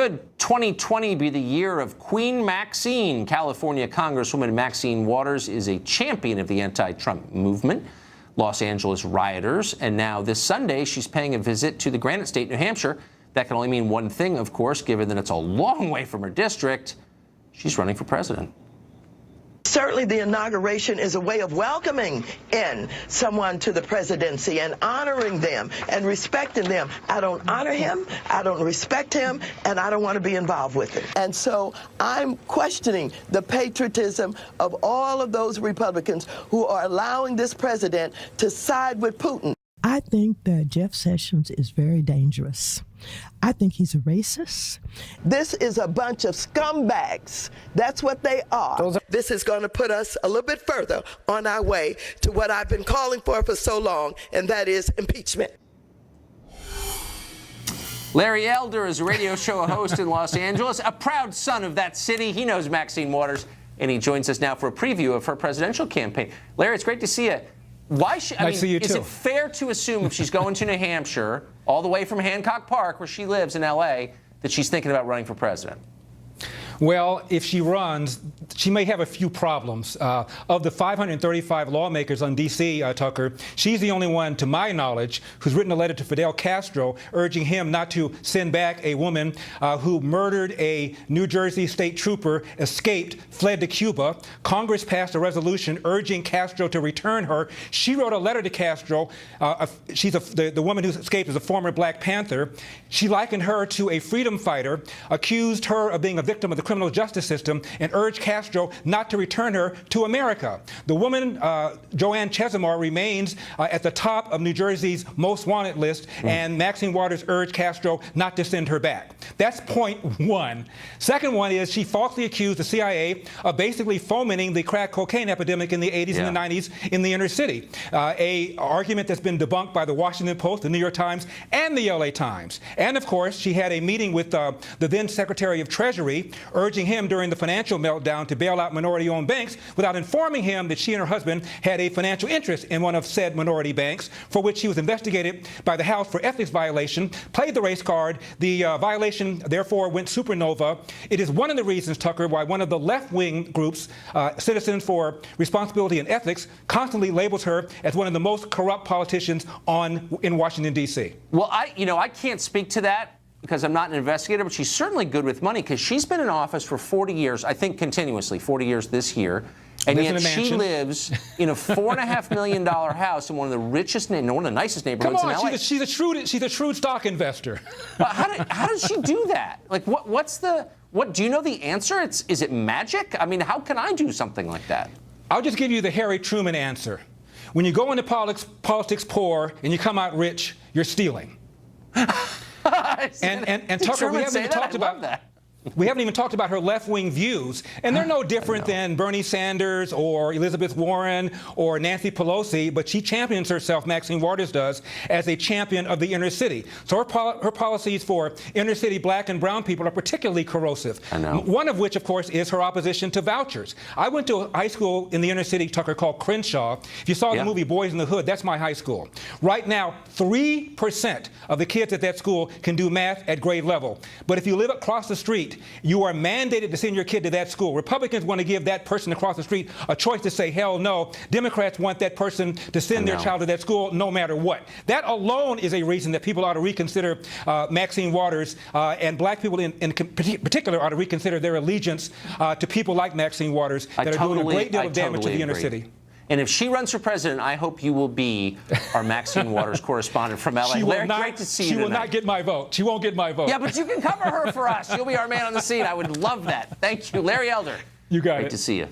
Could 2020 be the year of Queen Maxine? California Congresswoman Maxine Waters is a champion of the anti-Trump movement, Los Angeles rioters, and now this Sunday she's paying a visit to the Granite State, New Hampshire. That can only mean one thing, of course, given that it's a long way from her district. She's running for president. Certainly the inauguration is a way of welcoming in someone to the presidency and honoring them and respecting them. I don't honor him, I don't respect him, and I don't want to be involved with it. And so I'm questioning the patriotism of all of those Republicans who are allowing this president to side with Putin. I think that Jeff Sessions is very dangerous. I think he's a racist. This is a bunch of scumbags. That's what they are. This is going to put us a little bit further on our way to what I've been calling for so long, and that is impeachment. Larry Elder is a radio show host in Los Angeles, a proud son of that city. He knows Maxine Waters, and he joins us now for a preview of her presidential campaign. Larry, it's great to see you. Is it fair to assume if she's going to New Hampshire, all the way from Hancock Park, where she lives in L.A., that she's thinking about running for president? Well, if she runs, she may have a few problems. Of the 535 lawmakers on D.C., Tucker, she's the only one, to my knowledge, who's written a letter to Fidel Castro urging him not to send back a woman who murdered a New Jersey state trooper, escaped, fled to Cuba. Congress passed a resolution urging Castro to return her. She wrote a letter to Castro. The woman who escaped is a former Black Panther. She likened her to a freedom fighter, accused her of being a victim of the criminal justice system, and urged Castro not to return her to America. The woman, Joanne Chesimard, remains at the top of New Jersey's most wanted list, and Maxine Waters urged Castro not to send her back. That's point one. Second one is she falsely accused the CIA of basically fomenting the crack cocaine epidemic in the 80s and the 90s in the inner city, a argument that's been debunked by the Washington Post, the New York Times, and the LA Times. And of course, she had a meeting with the then Secretary of Treasury, urging him during the financial meltdown to bail out minority-owned banks without informing him that she and her husband had a financial interest in one of said minority banks, for which she was investigated by the House for ethics violation, played the race card. The violation, therefore, went supernova. It is one of the reasons, Tucker, why one of the left-wing groups, Citizens for Responsibility and Ethics, constantly labels her as one of the most corrupt politicians in Washington, D.C. Well, I can't speak to that, because I'm not an investigator, but she's certainly good with money, because she's been in office for 40 years, I think continuously, 40 years this year, and yet she lives in a $4.5 million house in one of the richest, one of the nicest neighborhoods in LA. She's a shrewd stock investor. How does she do that? Like, what do you know the answer? Is it magic? I mean, how can I do something like that? I'll just give you the Harry Truman answer. When you go into politics poor and you come out rich, you're stealing. And Tucker, we haven't even talked about her left-wing views, and they're no different than Bernie Sanders or Elizabeth Warren or Nancy Pelosi, but she champions herself, Maxine Waters does, as a champion of the inner city. So her policies for inner-city black and brown people are particularly corrosive. I know. One of which, of course, is her opposition to vouchers. I went to a high school in the inner city, Tucker, called Crenshaw. If you saw the movie Boys in the Hood, that's my high school. Right now, 3% of the kids at that school can do math at grade level. But if you live across the street, you are mandated to send your kid to that school. Republicans want to give that person across the street a choice to say, hell no. Democrats want that person to send their child to that school no matter what. That alone is a reason that people ought to reconsider Maxine Waters, and black people in particular ought to reconsider their allegiance to people like Maxine Waters that are doing a great deal of damage to the inner city. And if she runs for president, I hope you will be our Maxine Waters correspondent from L.A. Larry, great to see you tonight. She will not get my vote. She won't get my vote. Yeah, but you can cover her for us. You'll be our man on the scene. I would love that. Thank you. Larry Elder. You got it. Great to see you.